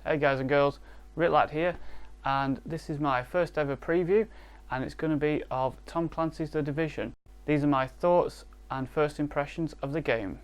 Hey guys and girls, RITLAT here, and this is my first ever preview, and it's going to be of Tom Clancy's The Division. These are my thoughts and first impressions of the game.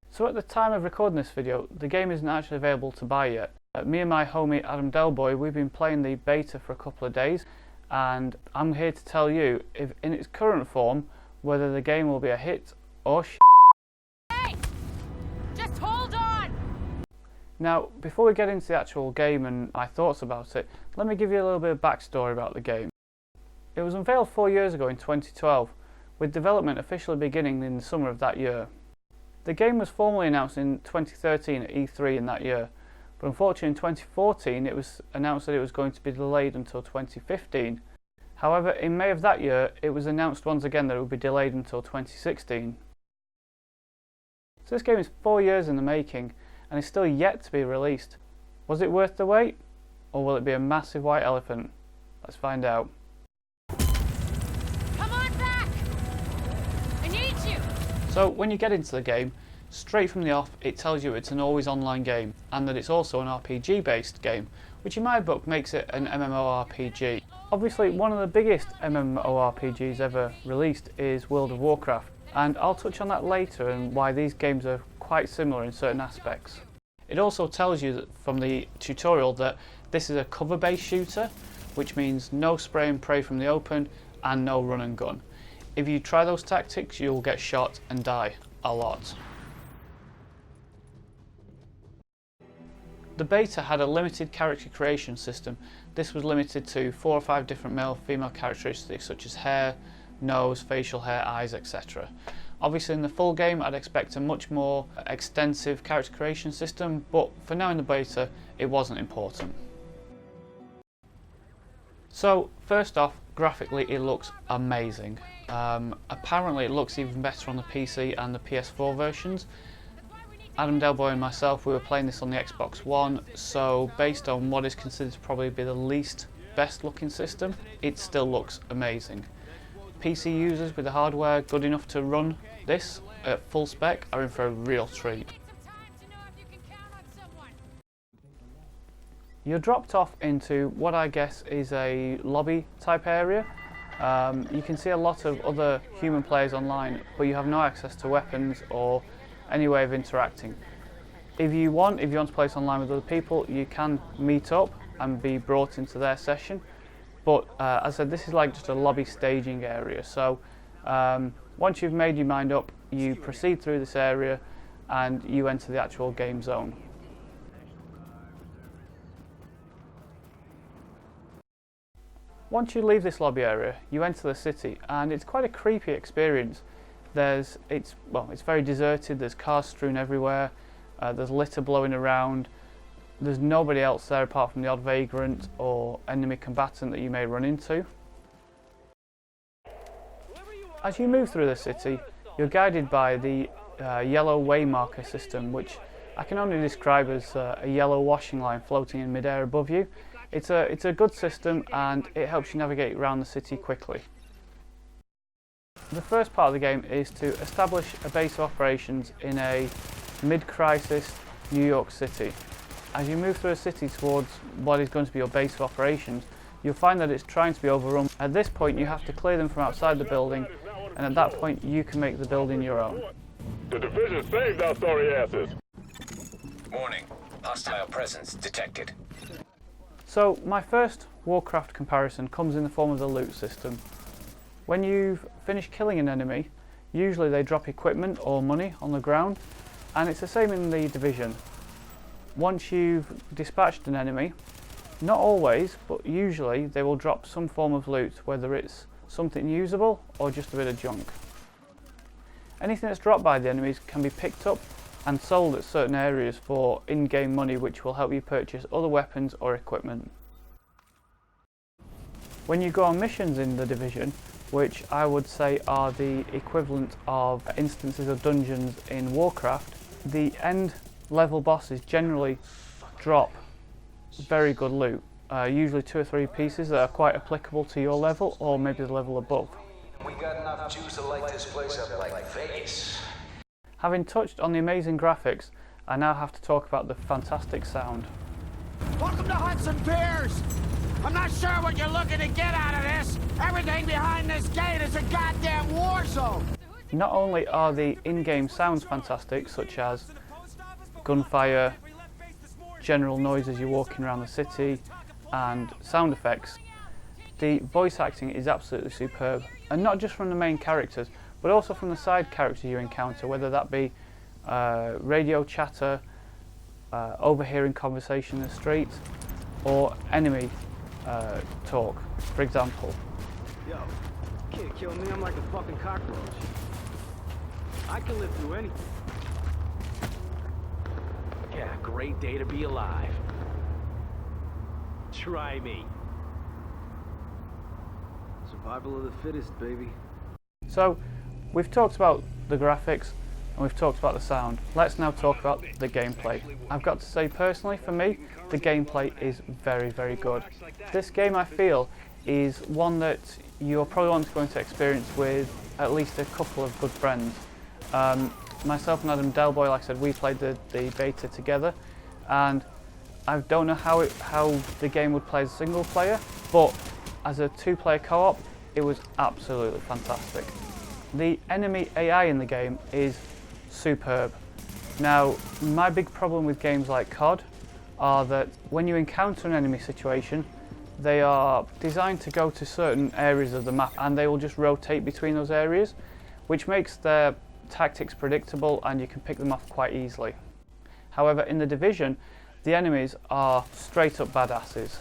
So at the time of recording this video, the game isn't actually available to buy yet. Me and my homie AdamDellboy, we've been playing the beta for a couple of days, and I'm here to tell you, if in its current form, whether the game will be a hit or Hey! Just hold on! Now, before we get into the actual game and my thoughts about it, let me give you a little bit of backstory about the game. It was unveiled 4 years ago in 2012, with development officially beginning in the summer of that year. The game was formally announced in 2013 at E3 in that year, but unfortunately in 2014 it was announced that it was going to be delayed until 2015. However, in May of that year it was announced once again that it would be delayed until 2016. So this game is 4 years in the making and is still yet to be released. Was it worth the wait, or will it be a massive white elephant? Let's find out. Come on back! I need you! So when you get into the game, straight from the off it tells you it's an always online game and that it's also an RPG based game, which in my book makes it an MMORPG. Obviously one of the biggest MMORPGs ever released is World of Warcraft, and I'll touch on that later and why these games are quite similar in certain aspects. It also tells you that from the tutorial that this is a cover based shooter, which means no spray and pray from the open and no run and gun. If you try those tactics, you'll get shot and die a lot. The beta had a limited character creation system. This was limited to 4 or 5 different male-female characteristics such as hair, nose, facial hair, eyes, etc. Obviously in the full game I'd expect a much more extensive character creation system, but for now in the beta it wasn't important. So first off, graphically it looks amazing. Apparently it looks even better on the PC and the PS4 versions. AdamDellboy and myself, we were playing this on the Xbox One, so based on what is considered to probably be the least best looking system, it still looks amazing. PC users with the hardware good enough to run this at full spec are in for a real treat. You're dropped off into what I guess is a lobby type area. You can see a lot of other human players online, but you have no access to weapons or any way of interacting. If you want to play this online with other people, you can meet up and be brought into their session. But as I said, this is like just a lobby staging area. So once you've made your mind up, you proceed through this area and you enter the actual game zone. Once you leave this lobby area, you enter the city, and it's quite a creepy experience. It's very deserted, there's cars strewn everywhere, there's litter blowing around, there's nobody else there apart from the odd vagrant or enemy combatant that you may run into. As you move through the city, you're guided by the yellow waymarker system, which I can only describe as a yellow washing line floating in midair above you. It's a good system and it helps you navigate around the city quickly. The first part of the game is to establish a base of operations in a mid-crisis New York City. As you move through a city towards what is going to be your base of operations, you'll find that it's trying to be overrun. At this point you have to clear them from outside the building, and at that point you can make the building your own. The division saved our sorry asses. Warning. Hostile presence detected. So my first Warcraft comparison comes in the form of the loot system. When you've finished killing an enemy, usually they drop equipment or money on the ground, and it's the same in the Division. Once you've dispatched an enemy, not always, but usually they will drop some form of loot, whether it's something usable or just a bit of junk. Anything that's dropped by the enemies can be picked up and sold at certain areas for in-game money, which will help you purchase other weapons or equipment. When you go on missions in the Division, which I would say are the equivalent of instances of dungeons in Warcraft, the end level bosses generally drop very good loot. usually 2 or 3 pieces that are quite applicable to your level or maybe the level above. We got enough juice to light this place up like Vegas. Having touched on the amazing graphics, I now have to talk about the fantastic sound. Welcome to Hudson Piers! I'm not sure what you're looking to get out of this. Everything behind this gate is a goddamn war zone. Not only are the in-game sounds fantastic, such as gunfire, general noise as you're walking around the city, and sound effects, the voice acting is absolutely superb. And not just from the main characters, but also from the side characters you encounter, whether that be radio chatter, overhearing conversation in the street, or enemy talk, for example. Yo, you can't kill me, I'm like a fucking cockroach. I can live through anything. Yeah, great day to be alive. Try me. Survival of the fittest, baby. So, we've talked about the graphics and we've talked about the sound. Let's now talk about the gameplay. I've got to say, personally, for me, the gameplay is very, very good. This game, I feel, is one that you're probably going to experience with at least a couple of good friends. Myself and AdamDellboy, like I said, we played the beta together, and I don't know how the game would play as a single player, but as a 2-player co-op, it was absolutely fantastic. The enemy AI in the game is superb. Now, my big problem with games like COD are that when you encounter an enemy situation, they are designed to go to certain areas of the map and they will just rotate between those areas, which makes their tactics predictable and you can pick them off quite easily. However, in The Division, the enemies are straight up badasses.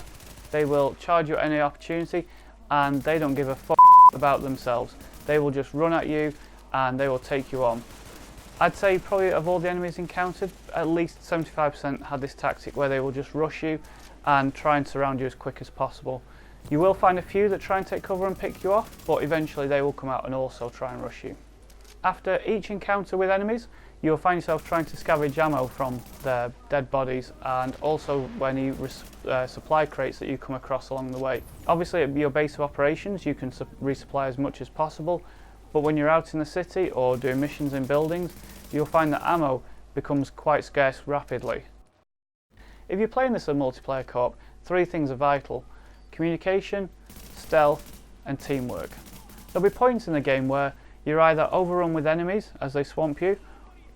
They will charge you at any opportunity and they don't give a fuck about themselves. They will just run at you and they will take you on. I'd say probably of all the enemies encountered, at least 75% had this tactic where they will just rush you and try and surround you as quick as possible. You will find a few that try and take cover and pick you off, but eventually they will come out and also try and rush you. After each encounter with enemies, you'll find yourself trying to scavenge ammo from their dead bodies and also any supply crates that you come across along the way. Obviously at your base of operations you can resupply as much as possible, but when you're out in the city or doing missions in buildings, you'll find that ammo becomes quite scarce rapidly. If you're playing this as a multiplayer co-op, 3 things are vital: communication, stealth and teamwork. There'll be points in the game where you're either overrun with enemies as they swamp you,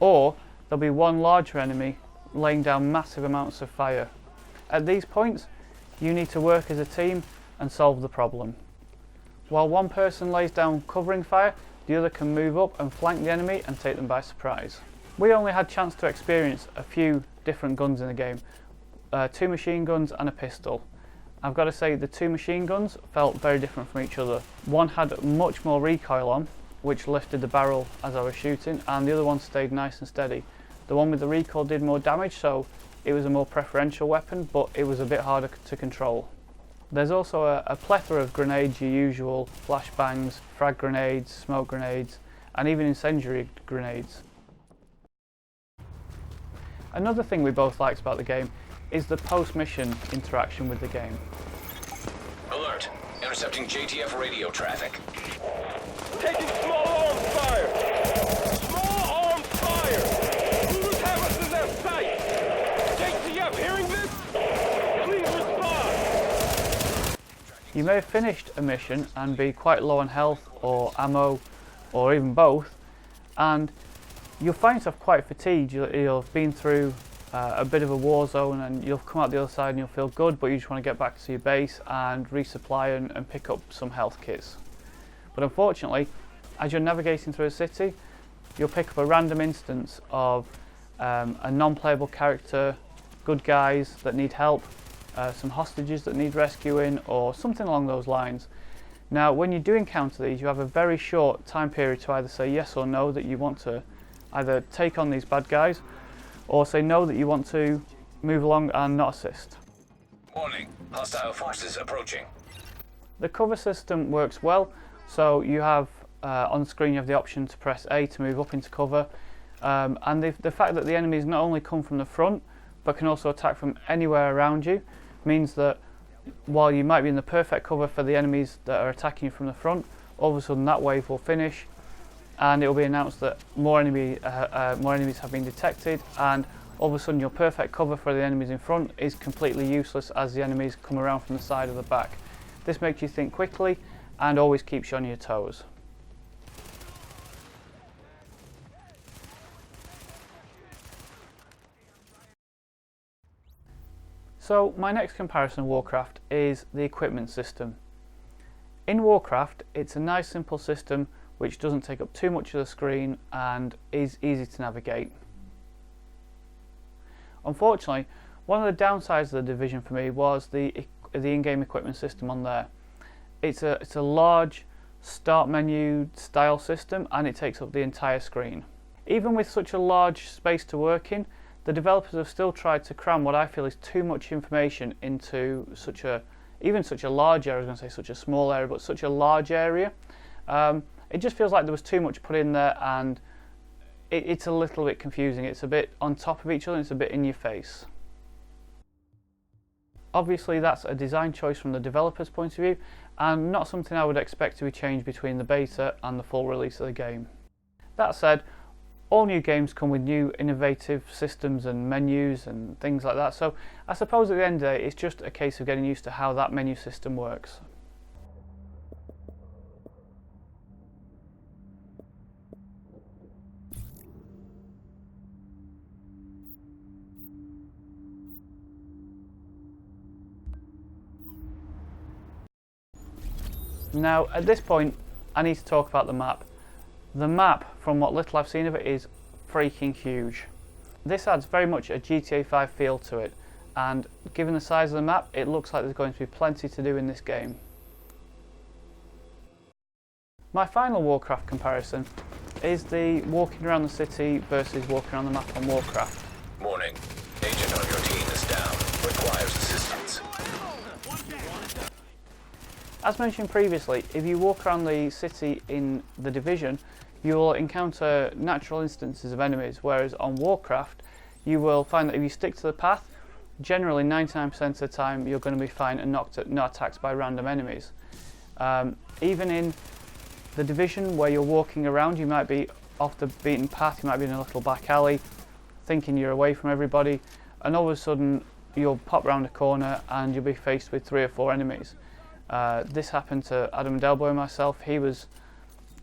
or there'll be one larger enemy laying down massive amounts of fire. At these points, you need to work as a team and solve the problem. While one person lays down covering fire, the other can move up and flank the enemy and take them by surprise. We only had a chance to experience a few different guns in the game, 2 machine guns and a pistol. I've got to say the 2 machine guns felt very different from each other. One had much more recoil on, which lifted the barrel as I was shooting, and the other one stayed nice and steady. The one with the recoil did more damage, so it was a more preferential weapon, but it was a bit harder to control. There's also a plethora of grenades, your usual flashbangs, frag grenades, smoke grenades, and even incendiary grenades. Another thing we both liked about the game is the post-mission interaction with the game. Alert. Intercepting JTF radio traffic. Taking small arms fire! Small arms fire! Hooters have us in their sight! JTF, hearing this? Please respond! You may have finished a mission and be quite low on health or ammo or even both, and you'll find yourself quite fatigued. You'll have been through a bit of a war zone and you'll come out the other side and you'll feel good, but you just want to get back to your base and resupply and pick up some health kits. But unfortunately, as you're navigating through a city, you'll pick up a random instance of a non-playable character, good guys that need help, some hostages that need rescuing, or something along those lines. Now, when you do encounter these, you have a very short time period to either say yes or no that you want to either take on these bad guys, or say no that you want to move along and not assist. Warning. Hostile forces approaching. The cover system works well, so you have on screen you have the option to press A to move up into cover, and the fact that the enemies not only come from the front but can also attack from anywhere around you means that while you might be in the perfect cover for the enemies that are attacking you from the front, all of a sudden that wave will finish and it will be announced that more enemies have been detected, and all of a sudden your perfect cover for the enemies in front is completely useless as the enemies come around from the side or the back. This makes you think quickly and always keeps you on your toes. So my next comparison of Warcraft is the equipment system. In Warcraft, it's a nice simple system which doesn't take up too much of the screen and is easy to navigate. Unfortunately, one of the downsides of the Division for me was the in-game equipment system on there. It's a large start menu style system and it takes up the entire screen. Even with such a large space to work in, the developers have still tried to cram what I feel is too much information into such a large area. I was going to say such a small area, but such a large area. It just feels like there was too much put in there, and it's a little bit confusing. It's a bit on top of each other, and it's a bit in your face. Obviously that's a design choice from the developer's point of view, and not something I would expect to be changed between the beta and the full release of the game. That said, all new games come with new innovative systems and menus and things like that, so I suppose at the end of the day it's just a case of getting used to how that menu system works. Now at this point I need to talk about the map. The map, from what little I've seen of it, is freaking huge. This adds very much a GTA 5 feel to it, and given the size of the map, it looks like there's going to be plenty to do in this game. My final Warcraft comparison is the walking around the city versus walking around the map on Warcraft. Warning. Agent on your team is down. Requires assistance. As mentioned previously, if you walk around the city in the Division, you will encounter natural instances of enemies, whereas on Warcraft you will find that if you stick to the path, generally 99% of the time you're going to be fine and not attacked by random enemies. Even in the Division, where you're walking around, you might be off the beaten path, you might be in a little back alley thinking you're away from everybody, and all of a sudden you'll pop round a corner and you'll be faced with 3 or 4 enemies. This happened to AdamDellboy and myself. He was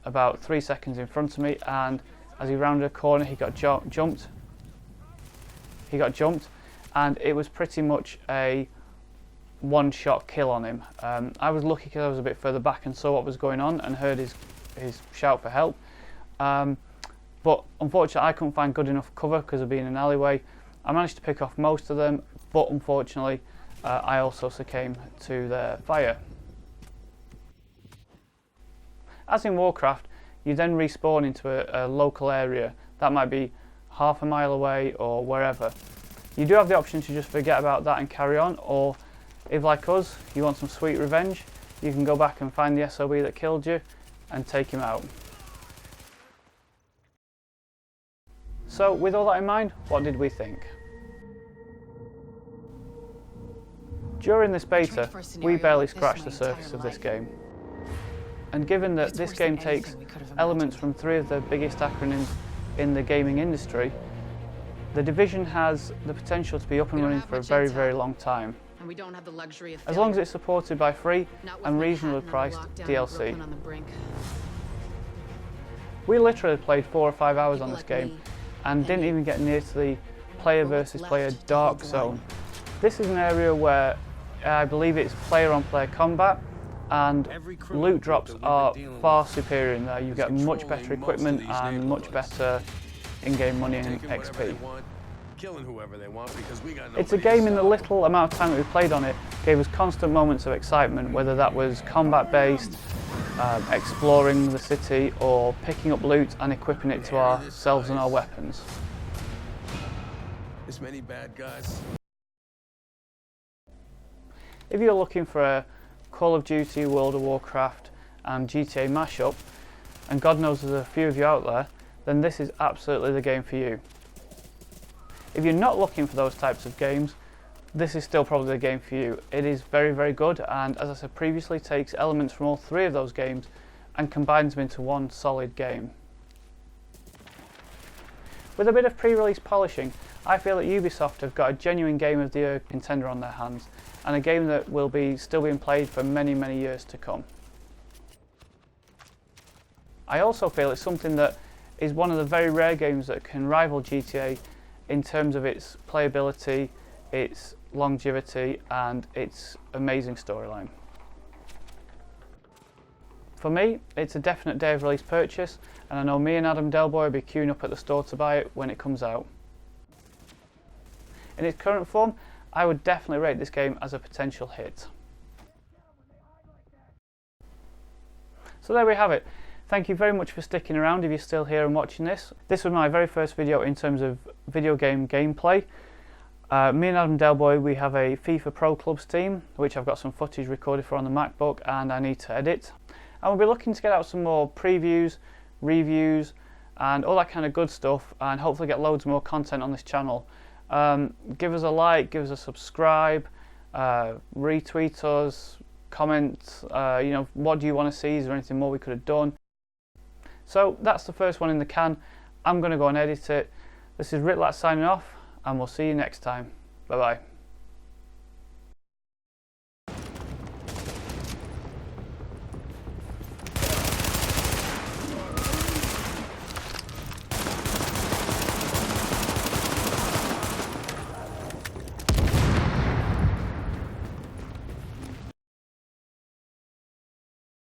about 3 seconds in front of me, and as he rounded a corner he got jumped, and it was pretty much a one-shot kill on him. I was lucky because I was a bit further back and saw what was going on and heard his shout for help, but unfortunately I couldn't find good enough cover because of being in an alleyway. I managed to pick off most of them, but unfortunately I also succumbed to their fire. As in Warcraft, you then respawn into a local area that might be half a mile away or wherever. You do have the option to just forget about that and carry on, or if like us, you want some sweet revenge, you can go back and find the SOB that killed you and take him out. So with all that in mind, what did we think? During this beta, we barely scratched the surface of this game. And given that this game takes elements from 3 of the biggest acronyms in the gaming industry, the Division has the potential to be up and running for a very, very long time. As long as it's supported by free and reasonably priced DLC. We literally played 4 or 5 hours on this game and didn't even get near to the player versus player dark zone. This is an area where I believe it's player-on-player combat, and loot drops are far superior in there. You get much better equipment and much better in-game money and XP. It's a game in the little amount of time that we played on it gave us constant moments of excitement, whether that was combat-based, exploring the city, or picking up loot and equipping it to ourselves and our weapons. This many bad guys. If you're looking for a Call of Duty, World of Warcraft and GTA mashup, and God knows there's a few of you out there, then this is absolutely the game for you. If you're not looking for those types of games, this is still probably the game for you. It is very, very good, and as I said previously, takes elements from all three of those games and combines them into one solid game. With a bit of pre-release polishing, I feel that Ubisoft have got a genuine game of the year contender on their hands, and a game that will be still being played for many, many years to come. I also feel it's something that is one of the very rare games that can rival GTA in terms of its playability, its longevity, and its amazing storyline. For me, it's a definite day of release purchase, and I know me and AdamDellboy will be queuing up at the store to buy it when it comes out. In its current form, I would definitely rate this game as a potential hit. So there we have it. Thank you very much for sticking around if you're still here and watching this. This was my very first video in terms of video game gameplay. Me and AdamDellboy, we have a FIFA Pro Clubs team, which I've got some footage recorded for on the MacBook and I need to edit. And we'll be looking to get out some more previews, reviews and all that kind of good stuff, and hopefully get loads more content on this channel. Give us a like, give us a subscribe, retweet us, comment, you know, what do you want to see, is there anything more we could have done? So that's the first one in the can. I'm going to go and edit it. This is RITLAT signing off, and we'll see you next time. Bye bye.